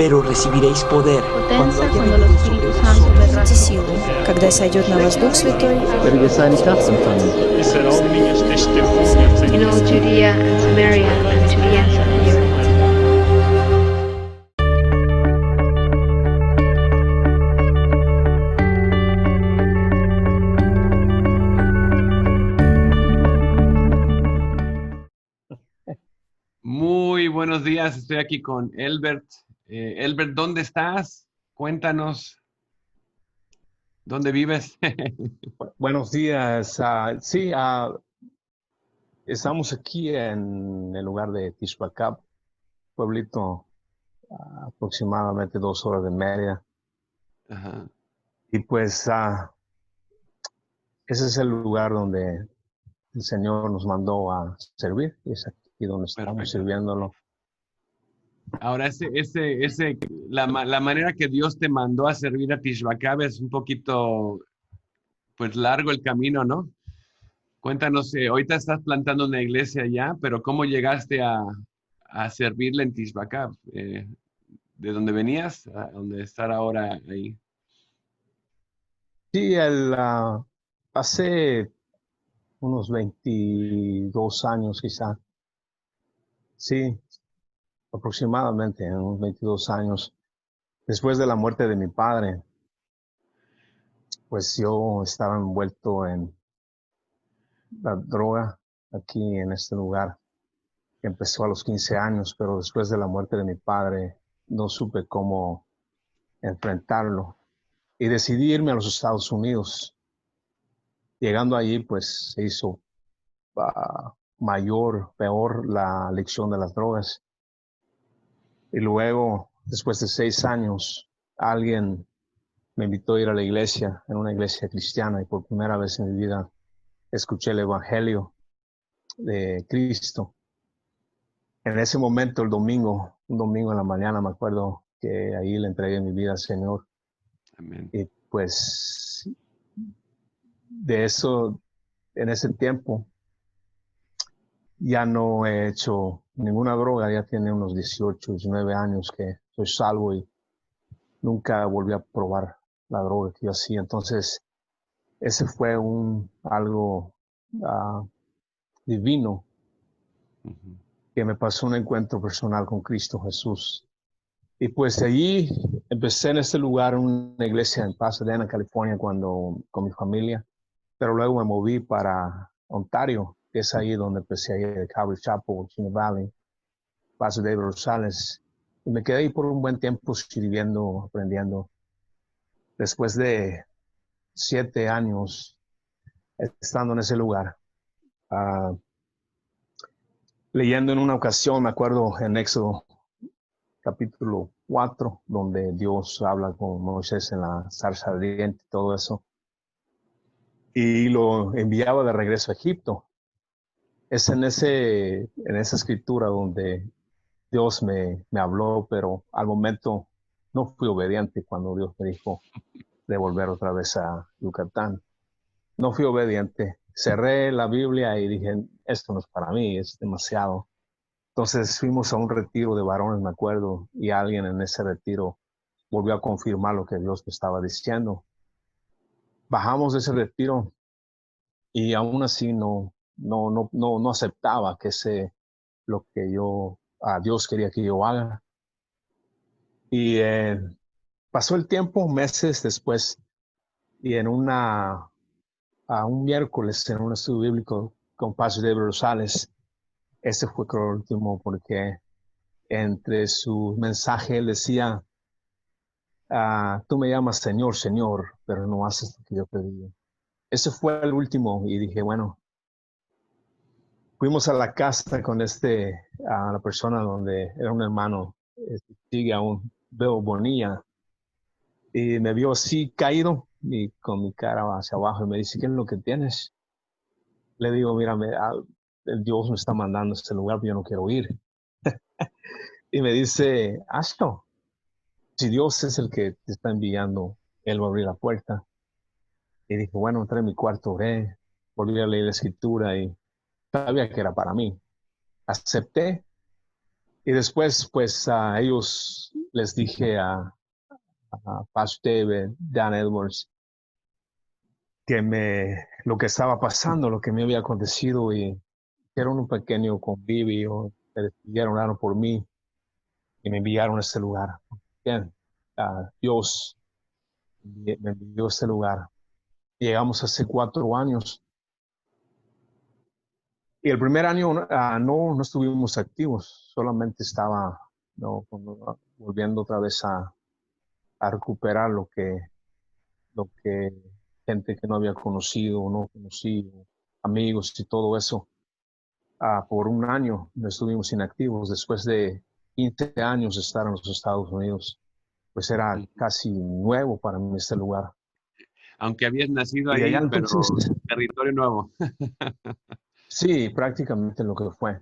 pero recibiréis poder cuando Potenza haya cuando el venido Espíritu sobre Santo vosotros verrá силу, когда сойдет на вас Дух Святой, Перевесали Тафтон. E serão minhas testemunhas in all Judea and Samaria and to the ends of the earth. Muy buenos días, estoy aquí con Elbert. Elbert, ¿dónde estás? Cuéntanos, ¿dónde vives? Buenos días. Sí, estamos aquí en el lugar de Tixbacab, pueblito aproximadamente 2 horas de Mérida. Ajá. Y pues ese es el lugar donde el Señor nos mandó a servir. Y es aquí donde estamos Perfecto. sirviéndolo. Ahora, la manera que Dios te mandó a servir a Tixbacab es un poquito, pues, largo el camino, ¿no? Cuéntanos, ahorita estás plantando una iglesia allá, pero ¿cómo llegaste a servirle en Tixbacab? ¿De dónde venías a dónde estar ahora ahí? Sí, hace unos 22 años quizá. Sí, aproximadamente unos 22 años. Después de la muerte de mi padre, pues yo estaba envuelto en la droga aquí en este lugar. Empezó a los 15 años, pero después de la muerte de mi padre no supe cómo enfrentarlo y decidí irme a los Estados Unidos. Llegando allí, pues se hizo peor la adicción de las drogas. Y luego, después de 6 años, alguien me invitó a ir a la iglesia, en una iglesia cristiana, y por primera vez en mi vida escuché el Evangelio de Cristo. En ese momento, un domingo en la mañana, me acuerdo que ahí le entregué mi vida al Señor. Amén. Y pues de eso, en ese tiempo, ya no he hecho ninguna droga, ya tiene unos 18, 19 años que soy salvo y nunca volví a probar la droga que yo hacía. Entonces, ese fue algo divino Ujú. que me pasó un encuentro personal con Cristo Jesús. Y pues allí empecé en este lugar, una iglesia en Pasadena, California, con mi familia, pero luego me moví para Ontario, que es ahí donde empecé a ir de Calvary Chapel, Chino Valley, Paso de Rosales, y me quedé ahí por un buen tiempo sirviendo, aprendiendo. Después de 7 años estando en ese lugar, leyendo en una ocasión, me acuerdo en Éxodo capítulo 4, donde Dios habla con Moisés en la zarza ardiente y todo eso, y lo enviaba de regreso a Egipto. Es en esa escritura donde Dios me habló, pero al momento no fui obediente cuando Dios me dijo de volver otra vez a Yucatán. No fui obediente. Cerré la Biblia y dije, esto no es para mí, es demasiado. Entonces fuimos a un retiro de varones, me acuerdo, y alguien en ese retiro volvió a confirmar lo que Dios me estaba diciendo. Bajamos de ese retiro y aún así no aceptaba que lo que Dios quería que yo haga. Y pasó el tiempo, meses después, y en un miércoles en un estudio bíblico con Pastor David Rosales, ese fue creo el último, porque entre su mensaje él decía, tú me llamas Señor, Señor, pero no haces lo que yo te digo. Ese fue el último y dije, bueno, fuimos a la casa con a la persona donde era un hermano, sigue aún, Veo Bonilla, y me vio así caído y con mi cara hacia abajo y me dice, ¿qué es lo que tienes? Le digo, mira, el Dios me está mandando a este lugar, pero yo no quiero ir. Y me dice, hazlo. Si Dios es el que te está enviando, Él va a abrir la puerta. Y dije, bueno, entré en mi cuarto, oré, volví a leer la escritura y sabía que era para mí. Acepté Y después, pues, a ellos les dije a Pastor David, Dan Edwards, lo que estaba pasando, lo que me había acontecido, y hicieron un pequeño convivio, me despidieron, oraron por mí y me enviaron a este lugar. Bien, Dios me envió a este lugar. Llegamos hace 4 años. Y el primer año no estuvimos activos, solamente estaba volviendo otra vez a recuperar lo que gente que no había conocido, no conocido, amigos y todo eso. Por un año no estuvimos inactivos. Después de 15 años de estar en los Estados Unidos, pues era casi nuevo para mí este lugar. Aunque habías nacido Y ahí, allá pero entonces, territorio nuevo. sí, prácticamente lo que fue.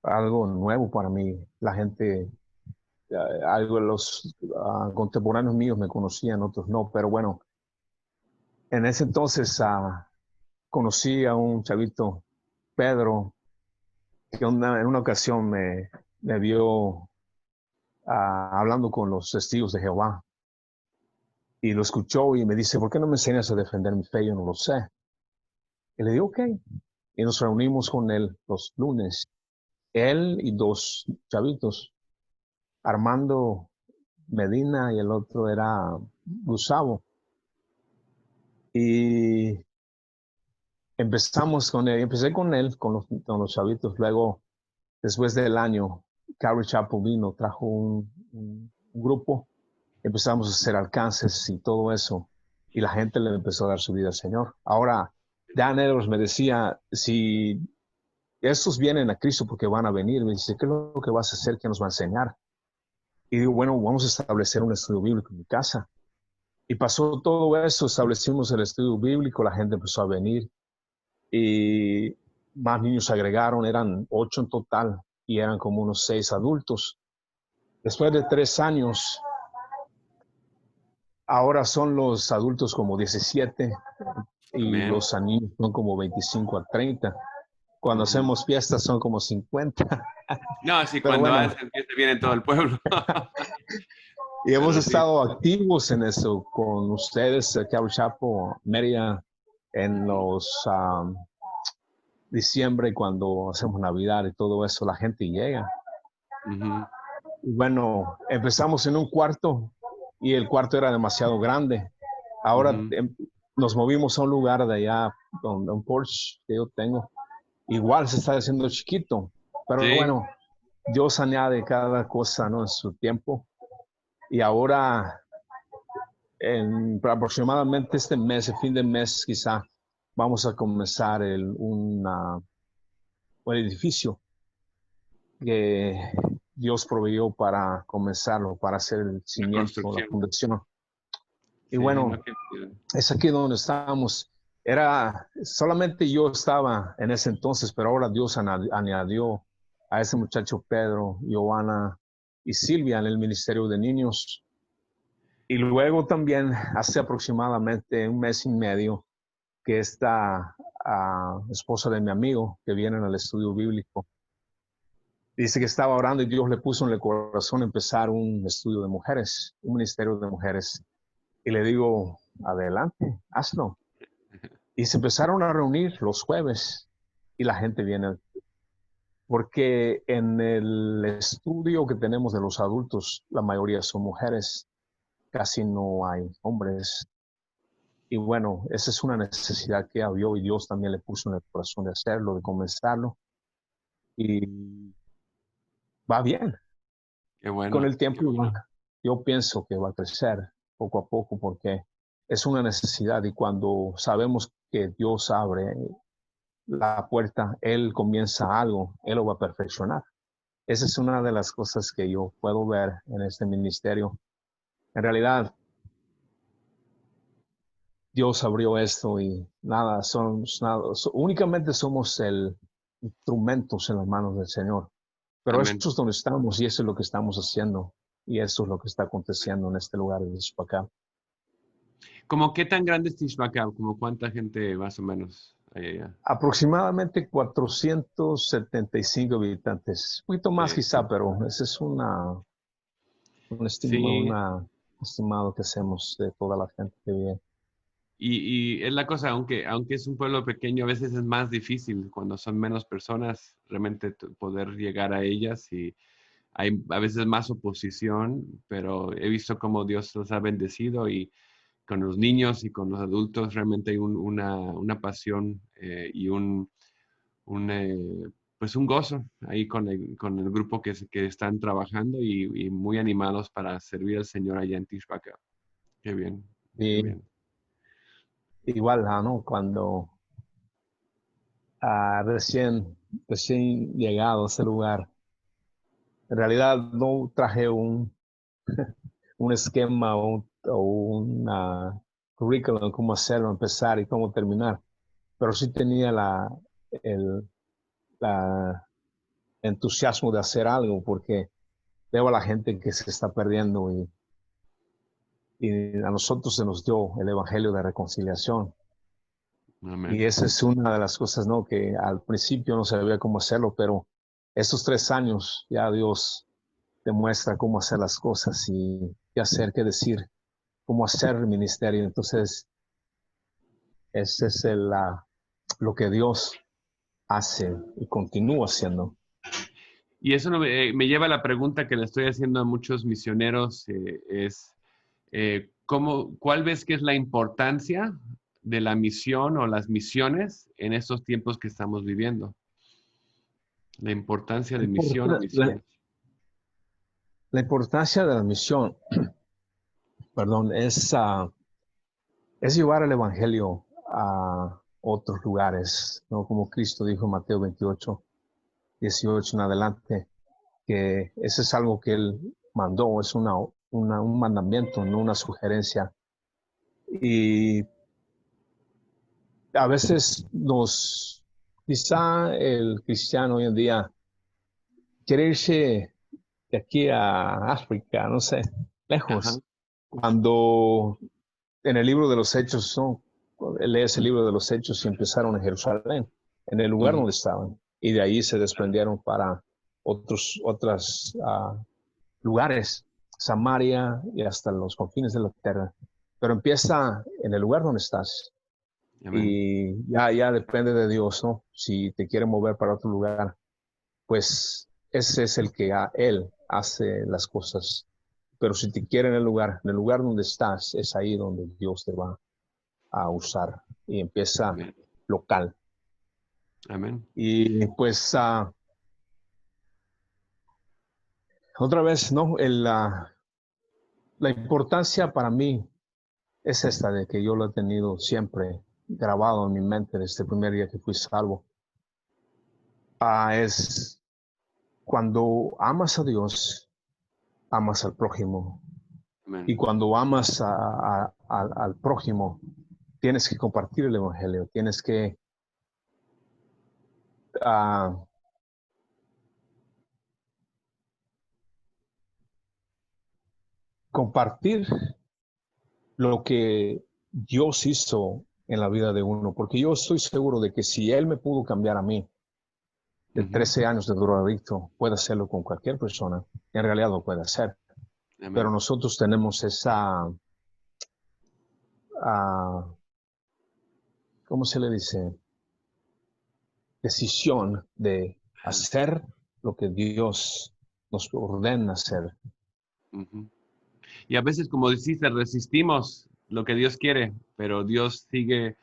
Algo nuevo para mí. La gente, algo de los contemporáneos míos me conocían, otros no, pero bueno, en ese entonces conocí a un chavito, Pedro, que en una ocasión me vio hablando con los testigos de Jehová, y lo escuchó y me dice, ¿por qué no me enseñas a defender mi fe? Yo no lo sé. Y le digo, ok. Y nos reunimos con él los lunes. Él y 2 chavitos, Armando Medina y el otro era Gustavo. Y empecé con él, con los chavitos. Luego, después del año, Carrie Chapo vino, trajo un grupo. Empezamos a hacer alcances y todo eso. Y la gente le empezó a dar su vida al Señor. Ahora, Dan Edwards me decía, si estos vienen a Cristo porque van a venir, me dice, ¿qué es lo que vas a hacer? ¿Qué nos va a enseñar? Y digo, bueno, vamos a establecer un estudio bíblico en mi casa. Y pasó todo eso, establecimos el estudio bíblico, la gente empezó a venir y más niños se agregaron, eran 8 en total y eran como unos 6 adultos. Después de 3 años, ahora son los adultos como 17 y Amén. los niños son como 25 a 30. Cuando hacemos fiestas son como 50. No, sí, Pero cuando bueno, hacen fiesta viene todo el pueblo. y hemos Pero sí. estado activos en eso con ustedes, Carrie Chapo, Mérida, en los diciembre, cuando hacemos Navidad y todo eso, la gente llega. Ujú. Y bueno, empezamos en un cuarto y el cuarto era demasiado grande. Ahora Ujú. nos movimos a un lugar de allá, donde un porche que yo tengo. Igual se está haciendo chiquito, pero Sí. bueno, Dios añade cada cosa, ¿no?, en su tiempo. Y ahora, aproximadamente este mes, el fin de mes quizá, vamos a comenzar un edificio que Dios proveyó para comenzarlo, para hacer el La cimiento, la construcción. fundación. Y Sí, bueno, no, qué chido. es aquí donde estamos. Solamente yo estaba en ese entonces, pero ahora Dios añadió a ese muchacho Pedro, Giovanna y Silvia en el Ministerio de Niños. Y luego también, hace aproximadamente un mes y medio, que esta esposa de mi amigo, que viene al estudio bíblico, dice que estaba orando y Dios le puso en el corazón empezar un estudio de mujeres, un ministerio de mujeres. Y le digo, adelante, hazlo. Y se empezaron a reunir los jueves y la gente viene. Porque en el estudio que tenemos de los adultos, la mayoría son mujeres, casi no hay hombres. Y bueno, esa es una necesidad que había y Dios también le puso en el corazón de hacerlo, de comenzarlo. Y va bien. Qué bueno. Con el tiempo yo pienso que va a crecer poco a poco porque es una necesidad y cuando sabemos que Dios abre la puerta, Él comienza algo, Él lo va a perfeccionar. Esa es una de las cosas que yo puedo ver en este ministerio. En realidad, Dios abrió esto y únicamente somos instrumentos en las manos del Señor. Pero Amén. eso es donde estamos y eso es lo que estamos haciendo. Y eso es lo que está aconteciendo en este lugar de Tishbacab. ¿Cómo qué tan grande es Tishbacab? ¿Cómo cuánta gente más o menos Ay, ay, ay. Aproximadamente 475 habitantes. Un poquito más Sí. quizá, pero ese es un Sí, estimado que hacemos de toda la gente que vive. y es la cosa, aunque es un pueblo pequeño, a veces es más difícil cuando son menos personas realmente poder llegar a ellas y hay a veces más oposición, pero he visto cómo Dios los ha bendecido y con los niños y con los adultos realmente hay una pasión y pues un gozo ahí con el grupo que están trabajando y muy animados para servir al Señor allá en Tishbaca. Qué bien, qué Y bien. igual, ¿no? Cuando recién llegado a ese lugar, en realidad no traje un esquema o una currículum, cómo hacerlo, empezar y cómo terminar, pero sí tenía el la entusiasmo de hacer algo porque veo a la gente que se está perdiendo y a nosotros se nos dio el evangelio de reconciliación. Amén. Y esa es una de las cosas, ¿no? Que al principio no sabía cómo hacerlo, pero estos 3 años ya Dios demuestra cómo hacer las cosas y qué hacer, qué decir, cómo hacer el ministerio. Entonces, ese es lo que Dios hace y continúa haciendo. Y eso me lleva a la pregunta que le estoy haciendo a muchos misioneros, es, ¿cuál ves que es la importancia de la misión o las misiones en estos tiempos que estamos viviendo? La importancia de misión o La, misiones. la importancia de la misión, perdón, es llevar el evangelio a otros lugares, ¿no? Como Cristo dijo en Mateo 28, 18 en adelante, que ese es algo que Él mandó, es un mandamiento, no una sugerencia. Y a veces quizá el cristiano hoy en día quiere irse de aquí a África, no sé, Ajá. lejos, cuando en el libro de los Hechos, ¿no? Lees el libro de los Hechos y empezaron en Jerusalén, en el lugar Ujú. donde estaban, y de ahí se desprendieron para otros lugares, Samaria y hasta los confines de la tierra. Pero empieza en el lugar donde estás Amén. y ya depende de Dios, ¿no? Si te quiere mover para otro lugar, pues ese es el que Él hace las cosas. Pero si te quiere en el lugar donde estás, es ahí donde Dios te va a usar y empieza Amén. local. Amén. Y pues otra vez, ¿no? La importancia para mí es esta de que yo lo he tenido siempre grabado en mi mente desde el primer día que fui salvo. Es cuando amas a Dios, amas al prójimo. Amén. Y cuando amas al prójimo, tienes que compartir el evangelio, tienes que compartir lo que Dios hizo en la vida de uno, porque yo estoy seguro de que si Él me pudo cambiar a mí de Ujú. 13 años de drogadicto, puede hacerlo con cualquier persona, en realidad lo puede hacer, Amén. pero nosotros tenemos esa, ¿cómo se le dice? Decisión de hacer lo que Dios nos ordena hacer. Ujú. Y a veces, como dijiste, resistimos lo que Dios quiere, pero Dios sigue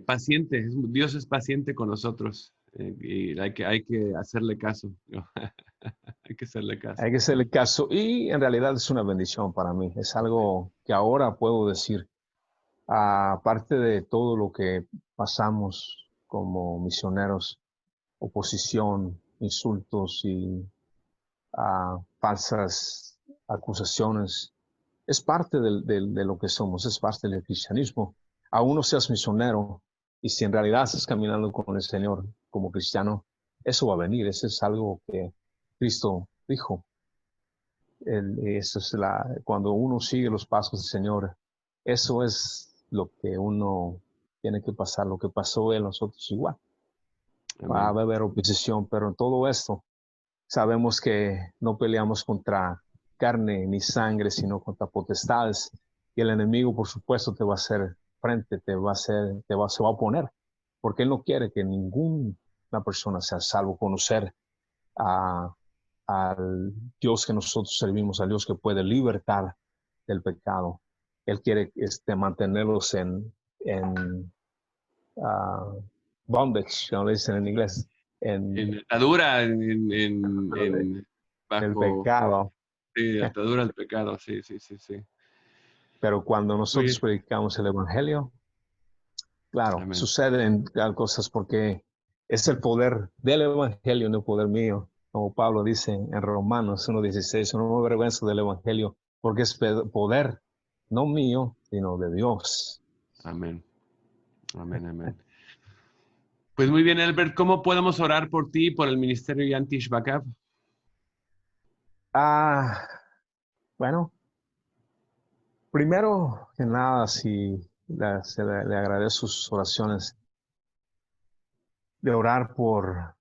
paciente. Dios es paciente con nosotros y hay que hacerle caso. ¿No? Hay que hacerle caso. Hay que hacerle caso y en realidad es una bendición para mí. Es algo que ahora puedo decir, aparte de todo lo que pasamos como misioneros, oposición, insultos y falsas acusaciones, es parte de lo que somos, es parte del cristianismo. Aún no seas misionero y si en realidad estás caminando con el Señor como cristiano, eso va a venir. Eso es algo que Cristo dijo. Eso es cuando uno sigue los pasos del Señor, eso es lo que uno tiene que pasar lo que pasó él, nosotros igual. Amén. Va a haber oposición, pero en todo esto sabemos que no peleamos contra carne ni sangre, sino contra potestades. Y el enemigo, por supuesto, te va a hacer frente, se va a oponer, porque él no quiere que ninguna persona sea salvo. Conocer al Dios que nosotros servimos, al Dios que puede libertar del pecado. Él quiere mantenerlos en bondage, como le dicen en inglés, En atadura, bajo el pecado. sí, atadura al pecado, sí. Pero cuando nosotros Muy bien. predicamos el evangelio, claro, Amén. suceden cosas porque es el poder del evangelio, no el poder mío. Como Pablo dice en Romanos 1:16, no me avergüenzo del evangelio porque es poder, no mío, sino de Dios. Amén. Pues muy bien, Elbert, ¿cómo podemos orar por ti y por el ministerio Jan Tishbakab? Bueno, primero que nada, si le agradezco sus oraciones de orar por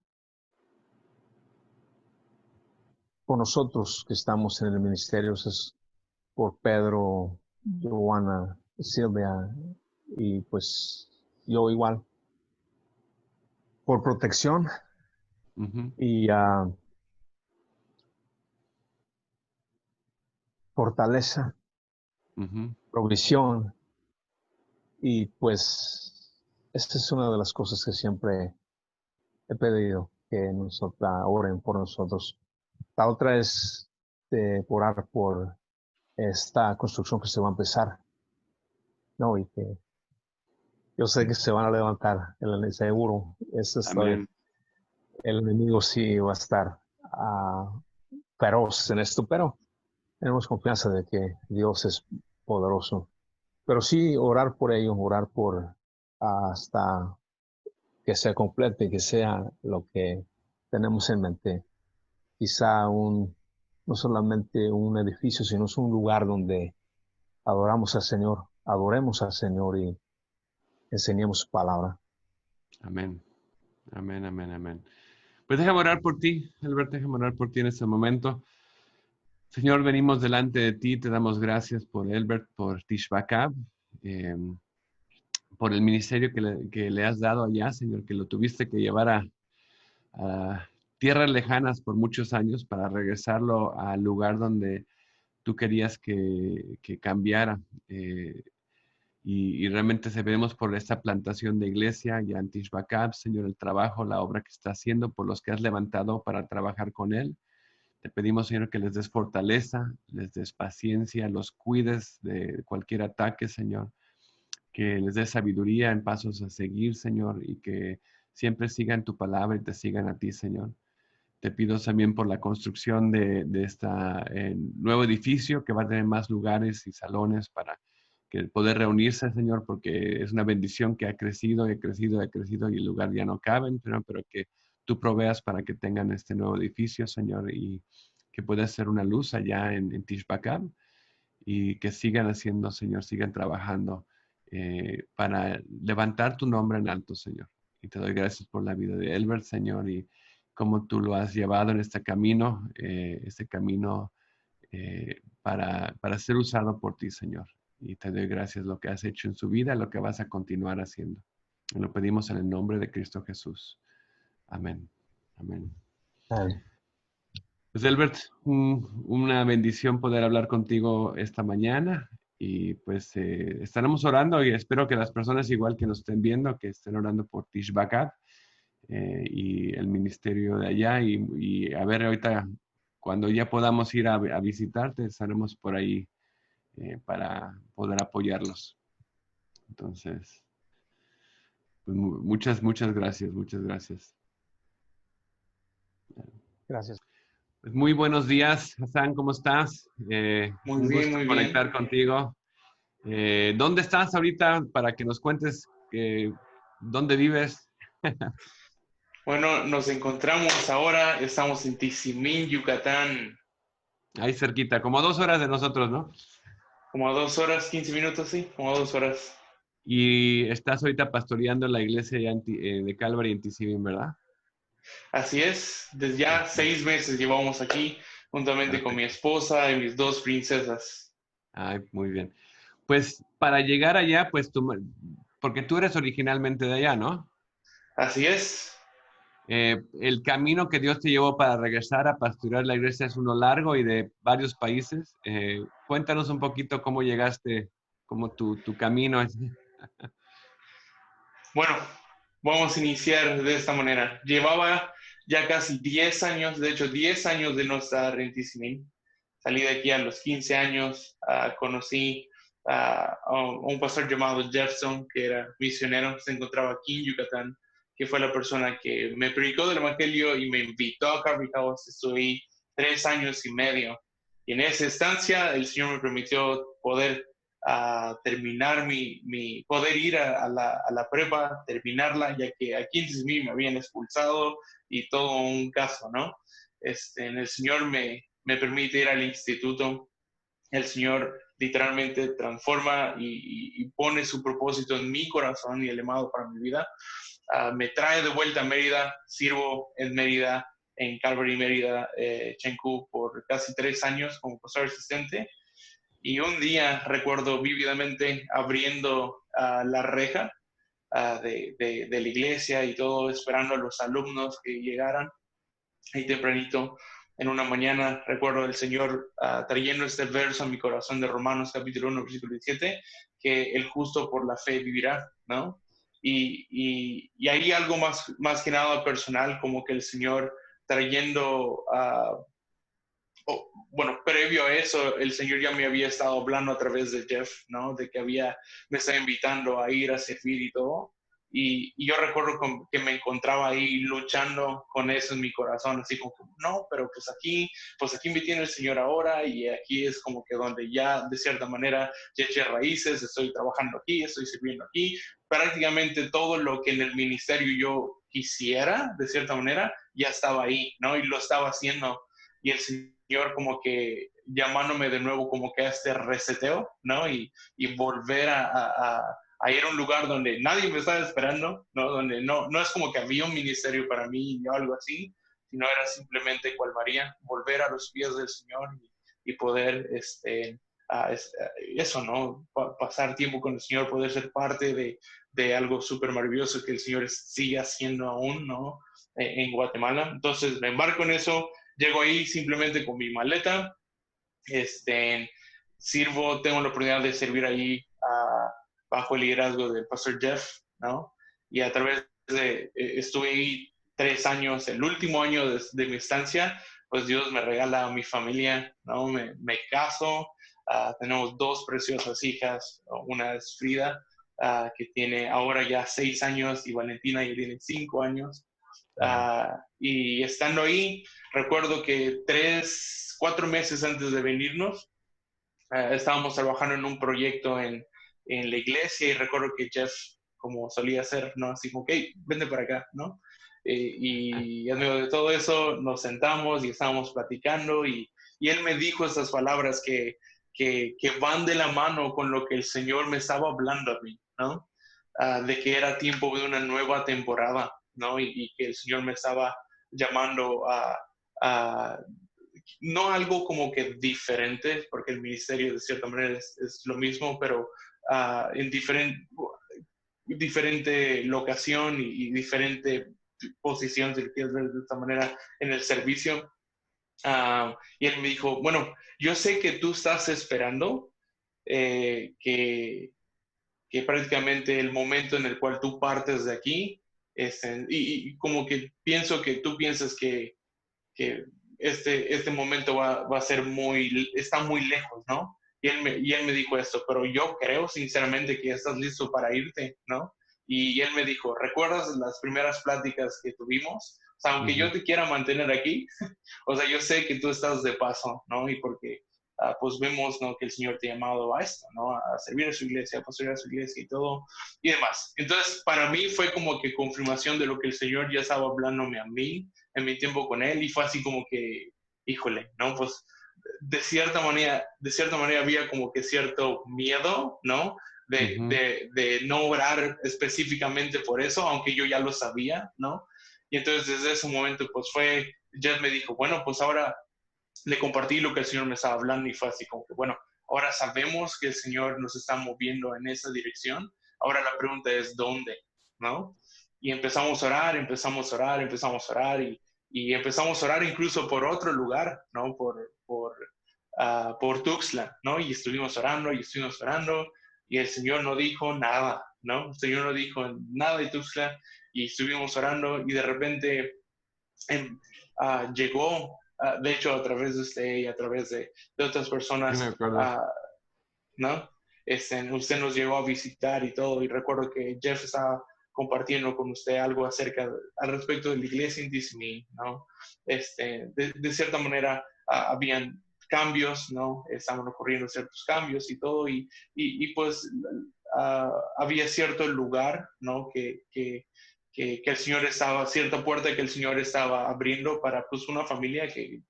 nosotros que estamos en el ministerio, es por Pedro, Joana, Silvia y pues yo igual, por protección y fortaleza, provisión, y pues esta es una de las cosas que siempre he pedido, que oren por nosotros. La otra es orar por esta construcción que se va a empezar, ¿no? Y que yo sé que se van a levantar, seguro. Amén. El enemigo sí va a estar feroz en esto, pero tenemos confianza de que Dios es poderoso. Pero sí orar por ellos, orar por hasta que se complete, que sea lo que tenemos en mente. Quizá no solamente un edificio, sino es un lugar donde adoremos al Señor y enseñemos su palabra. Amén. Pues déjame orar por ti, Alberto, déjame orar por ti en este momento. Señor, venimos delante de ti, te damos gracias por Elbert, por Tishbakab, por el ministerio que le has dado allá, Señor, que lo tuviste que llevar a tierras lejanas por muchos años para regresarlo al lugar donde tú querías que cambiara. Y realmente vemos por esta plantación de iglesia, Jan Tishbakab, Señor, el trabajo, la obra que está haciendo, por los que has levantado para trabajar con él. Te pedimos, Señor, que les des fortaleza, les des paciencia, los cuides de cualquier ataque, Señor, que les des sabiduría en pasos a seguir, Señor, y que siempre sigan tu palabra y te sigan a ti, Señor. Te pido también por la construcción de este nuevo edificio que va a tener más lugares y salones para que poder reunirse, Señor, porque es una bendición que ha crecido y el lugar ya no cabe, pero que tú proveas para que tengan este nuevo edificio, Señor, y que pueda ser una luz allá en Tishbakab y que sigan haciendo, Señor, sigan trabajando para levantar tu nombre en alto, Señor. Y te doy gracias por la vida de Elbert, Señor, y cómo tú lo has llevado en este camino para ser usado por ti, Señor. Y te doy gracias lo que has hecho en su vida, lo que vas a continuar haciendo. Y lo pedimos en el nombre de Cristo Jesús. Amén. Pues, Elbert, una bendición poder hablar contigo esta mañana. Y pues estaremos orando y espero que las personas igual que nos estén viendo, que estén orando por Tishbakab y el ministerio de allá. Y a ver, ahorita, cuando ya podamos ir a visitarte, estaremos por ahí para poder apoyarlos. Entonces, pues muchas gracias. Gracias. Pues muy buenos días, Hassan, ¿cómo estás? Muy bien. Conectar contigo. ¿Dónde estás ahorita para que nos cuentes dónde vives? Bueno, nos encontramos ahora, estamos en Tizimín, Yucatán. Ahí cerquita, como 2 horas de nosotros, ¿no? Como a 2 horas, 15 minutos, sí, como a 2 horas. Y estás ahorita pastoreando la iglesia de Calvary en Tisibín, ¿verdad? Así es, desde ya 6 meses llevamos aquí, juntamente con mi esposa y mis 2 princesas. Ay, muy bien. Pues para llegar allá, pues porque tú eres originalmente de allá, ¿no? Así es. El camino que Dios te llevó para regresar a pastorear la iglesia es uno largo y de varios países. Cuéntanos un poquito cómo llegaste, cómo tu camino es. Bueno, vamos a iniciar de esta manera. Llevaba ya casi 10 años, de hecho 10 años de no estar en Tisín. Salí de aquí a los 15 años, conocí a un pastor llamado Jefferson, que era misionero, se encontraba aquí en Yucatán, que fue la persona que me predicó del Evangelio y me invitó a Calvary House. Estuve 3 años y medio. Y en esa estancia el Señor me permitió poder terminar poder ir a la prepa, terminarla, ya que aquí en Tismí me habían expulsado y todo un caso, ¿no? El Señor me permite ir al instituto. El Señor literalmente transforma y pone su propósito en mi corazón y el llamado para mi vida. Me trae de vuelta a Mérida, sirvo en Mérida, en Calvary Mérida, Chenku, por casi 3 años como pastor asistente. Y un día recuerdo vívidamente abriendo la reja de la iglesia y todo, esperando a los alumnos que llegaran. Ahí tempranito, en una mañana, recuerdo el Señor trayendo este verso a mi corazón de Romanos capítulo 1, versículo 17, que el justo por la fe vivirá, ¿no? Y ahí algo más que nada personal, como que el Señor trayendo... bueno, previo a eso, el Señor ya me había estado hablando a través de Jeff, ¿no? De que me estaba invitando a ir a servir y todo. Y yo recuerdo que me encontraba ahí luchando con eso en mi corazón, así como, no, pero pues aquí me tiene el Señor ahora y aquí es como que donde ya de cierta manera ya eché raíces, estoy trabajando aquí, estoy sirviendo aquí. Prácticamente todo lo que en el ministerio yo quisiera, de cierta manera, ya estaba ahí, ¿no? Y lo estaba haciendo. Y el Señor como que llamándome de nuevo como que a este reseteo, ¿no? Y volver a ir a un lugar donde nadie me estaba esperando, ¿no? Donde no es como que había un ministerio para mí o algo así, sino era simplemente cual María, volver a los pies del Señor y poder, eso, ¿no? Pasar tiempo con el Señor, poder ser parte de algo súper maravilloso que el Señor sigue haciendo aún, ¿no? En Guatemala. Entonces me embarco en eso. Llego ahí simplemente con mi maleta, tengo la oportunidad de servir ahí bajo el liderazgo del pastor Jeff, ¿no? Y a través estuve ahí 3 años, el último año de mi estancia, pues Dios me regala a mi familia, ¿no? Me caso, tenemos 2 preciosas hijas, una es Frida, que tiene ahora ya 6 años, y Valentina ya tiene 5 años. Y estando ahí, recuerdo que 4 meses antes de venirnos, estábamos trabajando en un proyecto en la iglesia, y recuerdo que Jeff, como solía hacer, ¿no? Así como, ok, vente para acá, ¿no? Y en medio de todo eso nos sentamos y estábamos platicando, y él me dijo estas palabras que van de la mano con lo que el Señor me estaba hablando a mí, ¿no? De que era tiempo de una nueva temporada, ¿no? Y que el Señor me estaba llamando a no algo como que diferente, porque el ministerio de cierta manera es lo mismo, pero en diferente locación y diferente posición, si quieres ver de esta manera, en el servicio. Y él me dijo, bueno, yo sé que tú estás esperando que prácticamente el momento en el cual tú partes de aquí, y como que pienso que tú piensas que este momento va a ser está muy lejos, ¿no? Y él me dijo esto, pero yo creo sinceramente que ya estás listo para irte, ¿no? Y él me dijo, ¿recuerdas las primeras pláticas que tuvimos? O sea, aunque yo te quiera mantener aquí, o sea, yo sé que tú estás de paso, ¿no? Y porque pues vemos, ¿no? Que el Señor te ha llamado a esto, ¿no? A servir a su iglesia, a pastorear a su iglesia y todo, y demás. Entonces, para mí fue como que confirmación de lo que el Señor ya estaba hablándome a mí en mi tiempo con Él, y fue así como que, híjole, ¿no? Pues de cierta manera había como que cierto miedo, ¿no? Ujú. de no orar específicamente por eso, aunque yo ya lo sabía, ¿no? Y entonces desde ese momento, pues Jeff me dijo, bueno, pues ahora le compartí lo que el Señor me estaba hablando y fue así como que, bueno, ahora sabemos que el Señor nos está moviendo en esa dirección, ahora la pregunta es ¿dónde? ¿No? Y empezamos a orar, empezamos a orar, empezamos a orar y empezamos a orar incluso por otro lugar, ¿no? Por Tuxtla, ¿no? Y estuvimos orando y el Señor no dijo nada, ¿no? El Señor no dijo nada de Tuxtla y estuvimos orando y de repente llegó, de hecho a través de usted y a través de otras personas, Sí, me acuerdo. ¿no? Usted nos llegó a visitar y todo y recuerdo que Jeff estaba compartiendo con usted algo al respecto de la iglesia en Disney, ¿no? De cierta manera habían cambios, ¿no? Estaban ocurriendo ciertos cambios y todo, y pues había cierto lugar, ¿no? Que el Señor estaba, cierta puerta que el Señor estaba abriendo para pues una familia que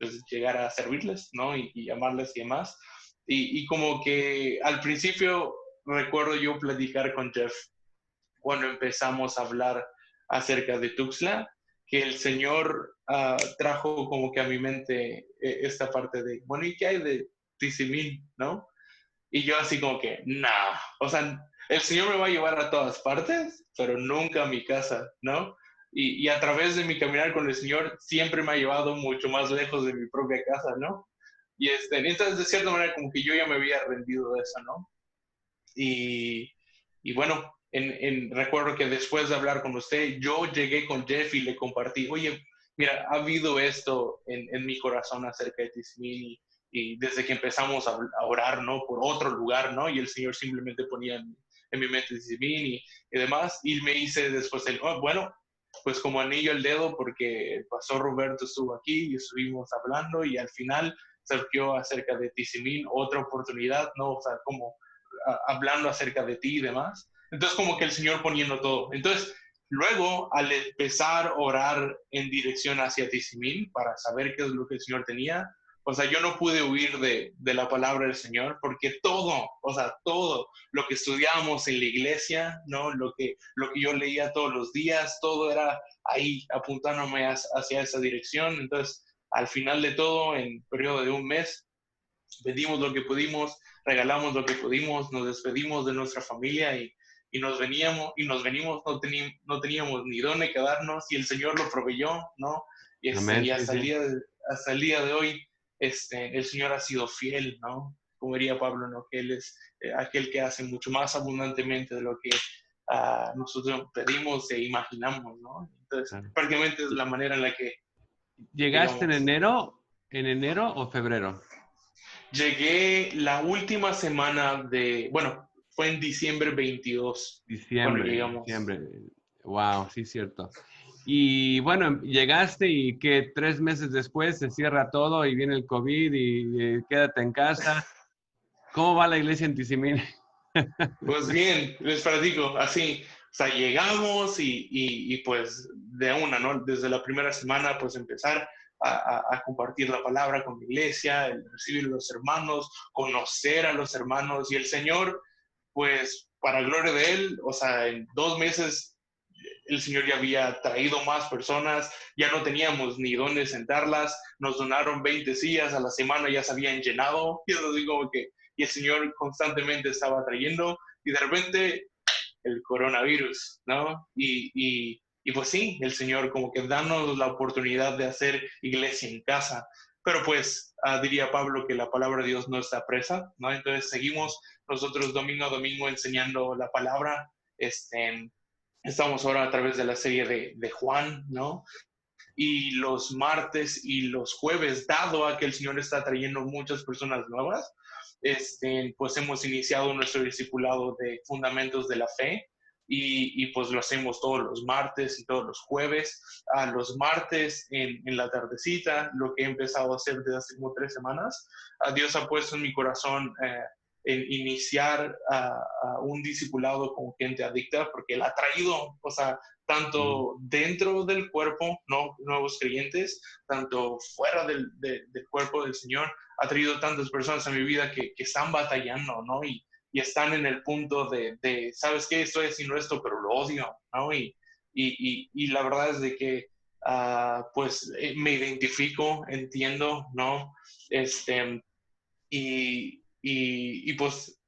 pues, llegara a servirles, ¿no? Y amarles y demás. Y como que al principio recuerdo yo platicar con Jeff cuando empezamos a hablar acerca de Tuxtla, que el Señor trajo como que a mi mente esta parte de, bueno, ¿y qué hay de Tizimín, no? Y yo así como que, nah, o sea, el Señor me va a llevar a todas partes, pero nunca a mi casa, ¿no? Y a través de mi caminar con el Señor siempre me ha llevado mucho más lejos de mi propia casa, ¿no? Y entonces, de cierta manera, como que yo ya me había rendido de eso, ¿no? Y bueno, recuerdo que después de hablar con usted, yo llegué con Jeff y le compartí, oye, mira, ha habido esto en mi corazón acerca de Tizimín y desde que empezamos a orar, ¿no? Por otro lugar, ¿no? Y el Señor simplemente ponía en mi mente Tizimín y demás. Y me hice después bueno, pues como anillo al dedo porque el pastor Roberto estuvo aquí y estuvimos hablando y al final surgió acerca de Tizimín otra oportunidad, ¿no? O sea, como hablando acerca de ti y demás. Entonces, como que el Señor poniendo todo. Entonces, luego, al empezar a orar en dirección hacia Tizimín para saber qué es lo que el Señor tenía, o sea, yo no pude huir de la palabra del Señor porque todo, o sea, todo lo que estudiábamos en la iglesia, ¿no? Lo que yo leía todos los días, todo era ahí apuntándome hacia esa dirección. Entonces, al final de todo, en periodo de un mes, vendimos lo que pudimos, regalamos lo que pudimos, nos despedimos de nuestra familia y nos venimos, no teníamos ni dónde quedarnos y el Señor lo proveyó, ¿no? Amén, Y sí, sí. hasta el día de hoy, el Señor ha sido fiel, ¿no? Como diría Pablo, ¿no? Que Él es aquel que hace mucho más abundantemente de lo que nosotros pedimos e imaginamos, ¿no? Entonces, Claro. prácticamente es la manera en la que, ¿Llegaste digamos, en enero o febrero? llegué la última semana bueno, fue en diciembre 22 cuando llegamos. Diciembre. Wow, sí, cierto. Y bueno, llegaste y que 3 meses después se cierra todo y viene el COVID y quédate en casa. ¿Cómo va la iglesia en Tizimín? Pues bien, les platico, así, o sea, llegamos y pues de una, ¿no? Desde la primera semana, pues empezar a compartir la palabra con la iglesia, el recibir a los hermanos, conocer a los hermanos y el Señor, pues para gloria de Él, o sea, en 2 meses el Señor ya había traído más personas, ya no teníamos ni dónde sentarlas, nos donaron 20 sillas a la semana, ya se habían llenado, y yo digo que y el Señor constantemente estaba trayendo, y de repente el coronavirus, ¿no? Y pues sí, el Señor como que danos la oportunidad de hacer iglesia en casa, pero pues diría Pablo que la palabra de Dios no está presa, ¿no? Entonces seguimos nosotros domingo a domingo enseñando la palabra, estamos ahora a través de la serie de Juan, ¿no? Y los martes y los jueves, dado a que el Señor está trayendo muchas personas nuevas, pues hemos iniciado nuestro discipulado de fundamentos de la fe y pues lo hacemos todos los martes y todos los jueves. Los martes en la tardecita, lo que he empezado a hacer desde hace como 3 semanas, Dios ha puesto en mi corazón en iniciar un discipulado con gente adicta, porque Él ha traído, o sea, tanto dentro del cuerpo, ¿no? Nuevos creyentes, tanto fuera del cuerpo del Señor, ha traído tantas personas a mi vida que están batallando, ¿no? están en el punto de ¿sabes qué? Estoy haciendo esto, pero lo odio, ¿no? Y la verdad es de que pues me identifico, entiendo, ¿no? Y pues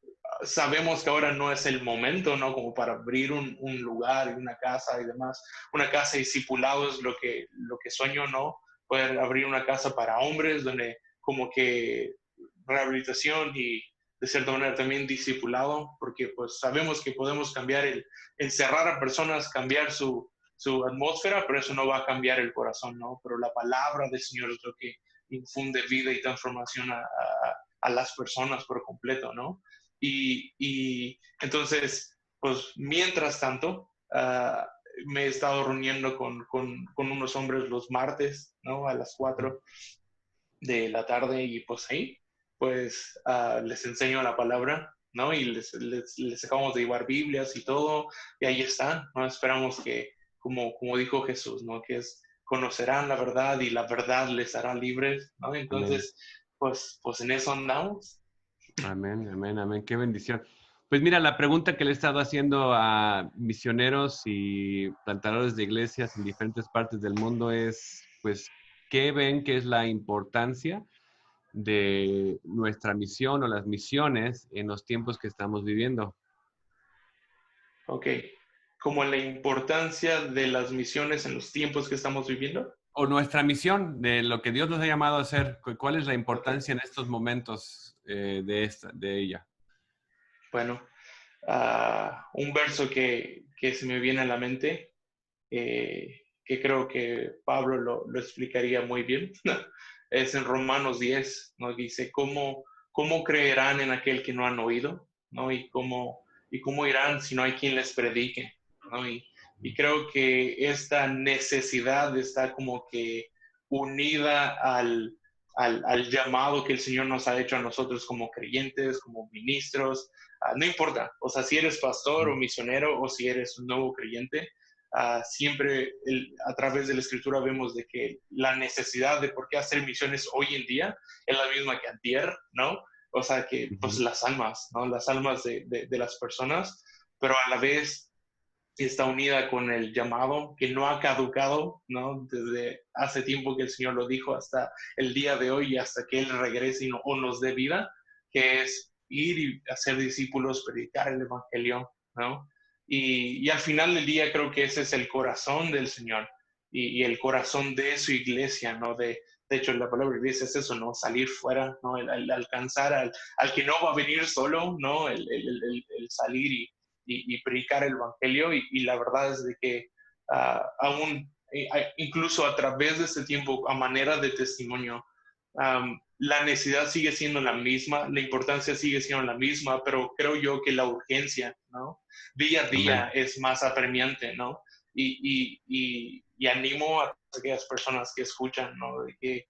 sabemos que ahora no es el momento, ¿no? Como para abrir un lugar, una casa y demás. Una casa de discipulado es lo que sueño, ¿no? Poder abrir una casa para hombres donde como que rehabilitación y de cierta manera también discipulado, porque pues sabemos que podemos cambiar encerrar a personas, cambiar su atmósfera, pero eso no va a cambiar el corazón, ¿no? Pero la palabra del Señor es lo que infunde vida y transformación a las personas por completo, ¿no? Y entonces, pues mientras tanto, me he estado reuniendo con unos hombres los martes, ¿no? A las 4 de la tarde y pues ahí, pues les enseño la palabra, ¿no? Y les acabamos de llevar Biblias y todo, y ahí están, ¿no? Esperamos que, como dijo Jesús, ¿no? Que conocerán la verdad y la verdad les hará libres, ¿no? Entonces, pues en eso andamos. Amén, amén, amén. Qué bendición. Pues mira, la pregunta que le he estado haciendo a misioneros y plantadores de iglesias en diferentes partes del mundo es, pues, ¿qué ven que es la importancia de nuestra misión o las misiones en los tiempos que estamos viviendo? Ok. Como la importancia de las misiones en los tiempos que estamos viviendo. O nuestra misión, de lo que Dios nos ha llamado a hacer. ¿Cuál es la importancia en estos momentos de ella? Bueno, un verso que se me viene a la mente, que creo que Pablo lo explicaría muy bien, es en Romanos 10, ¿no? Dice, ¿cómo creerán en aquel que no han oído? ¿No? ¿Y cómo irán si no hay quien les predique? ¿No? Y creo que esta necesidad está como que unida al llamado que el Señor nos ha hecho a nosotros como creyentes, como ministros. No importa, o sea, si eres pastor o misionero o si eres un nuevo creyente, siempre a través de la Escritura vemos de que la necesidad de por qué hacer misiones hoy en día es la misma que antier, ¿no? O sea, que pues las almas, ¿no? Las almas de las personas, pero a la vez está unida con el llamado que no ha caducado, ¿no? Desde hace tiempo que el Señor lo dijo hasta el día de hoy y hasta que Él regrese o nos dé vida, que es ir y hacer discípulos, predicar el Evangelio, ¿no? Y al final del día creo que ese es el corazón del Señor y el corazón de su iglesia, ¿no? De hecho, la palabra iglesia es eso, ¿no? Salir fuera, ¿no? El alcanzar al que no va a venir solo, ¿no? El salir y predicar el Evangelio. Y la verdad es de que aún, incluso a través de este tiempo, a manera de testimonio, la necesidad sigue siendo la misma, la importancia sigue siendo la misma, pero creo yo que la urgencia, ¿no? Día a día es más apremiante, ¿no? Y animo a aquellas personas que escuchan, ¿no? De que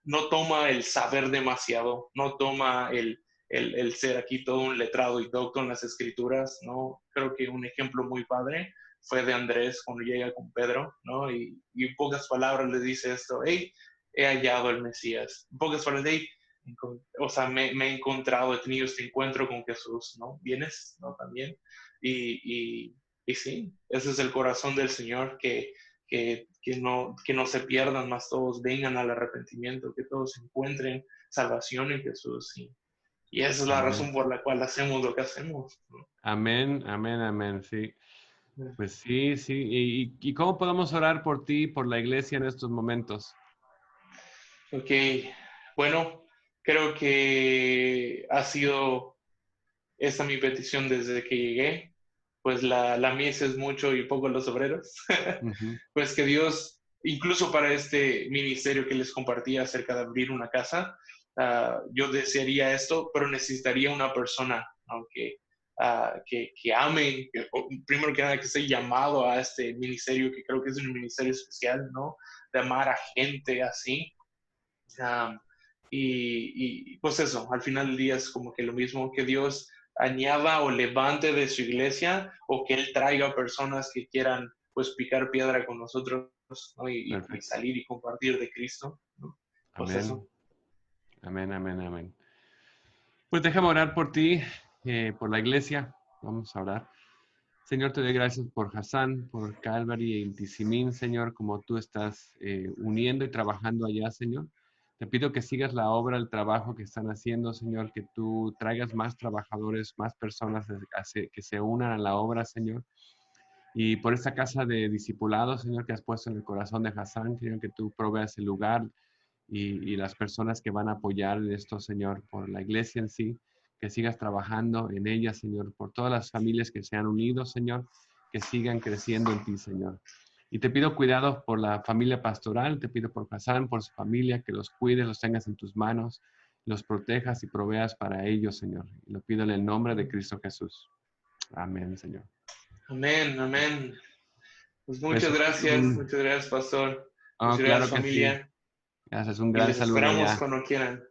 no toma el saber demasiado, no toma el ser aquí todo un letrado y docto en las escrituras, ¿no? Creo que un ejemplo muy padre fue de Andrés cuando llega con Pedro, ¿no? Y en pocas palabras le dice esto, hey, he hallado al Mesías. En pocas palabras, hey, o sea, me he encontrado, he tenido este encuentro con Jesús, ¿no? ¿Vienes? ¿No? También. Y sí, ese es el corazón del Señor, que no se pierdan, más todos vengan al arrepentimiento, que todos encuentren salvación en Jesús. Y esa es la razón por la cual hacemos lo que hacemos, ¿no? Amén, amén, amén, sí. Pues sí, sí. ¿Y cómo podemos orar por ti, por la iglesia en estos momentos? Ok, bueno, creo que ha sido esta mi petición desde que llegué. Pues la mies es mucho y poco los obreros. Pues que Dios, incluso para este ministerio que les compartía acerca de abrir una casa, yo desearía esto, pero necesitaría una persona, aunque que ame, primero que nada que esté llamado a este ministerio, que creo que es un ministerio especial, ¿no? De amar a gente así. Y pues eso, al final del día es como que lo mismo, que Dios añada o levante de su iglesia, o que Él traiga personas que quieran pues picar piedra con nosotros, ¿no? y salir y compartir de Cristo, ¿no? Pues amén. eso. Amén, amén, amén. Pues déjame orar por ti. por la iglesia. Vamos a orar. Señor, te doy gracias por Hassan, por Calvary e Tizimín, Señor, como tú estás uniendo y trabajando allá, Señor. Te pido que sigas la obra, el trabajo que están haciendo, Señor, que tú traigas más trabajadores, más personas que se unan a la obra, Señor. Y por esta casa de discipulados, Señor, que has puesto en el corazón de Hassan, Señor, que tú proveas el lugar y las personas que van a apoyar en esto, Señor, por la iglesia en sí, que sigas trabajando en ella, Señor, por todas las familias que se han unido, Señor, que sigan creciendo en ti, Señor. Y te pido cuidado por la familia pastoral, te pido por Hassan, por su familia, que los cuides, los tengas en tus manos, los protejas y proveas para ellos, Señor. Y lo pido en el nombre de Cristo Jesús. Amén, Señor. Amén, amén. Pues muchas gracias, pastor. Muchas Claro gracias, que familia. sí. Gracias, un Y gran les saludo esperamos allá. cuando quieran.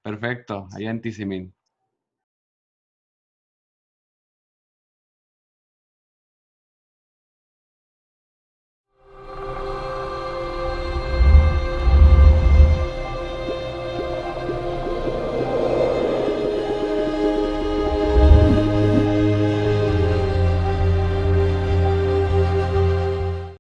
Perfecto, allá en Tizimín.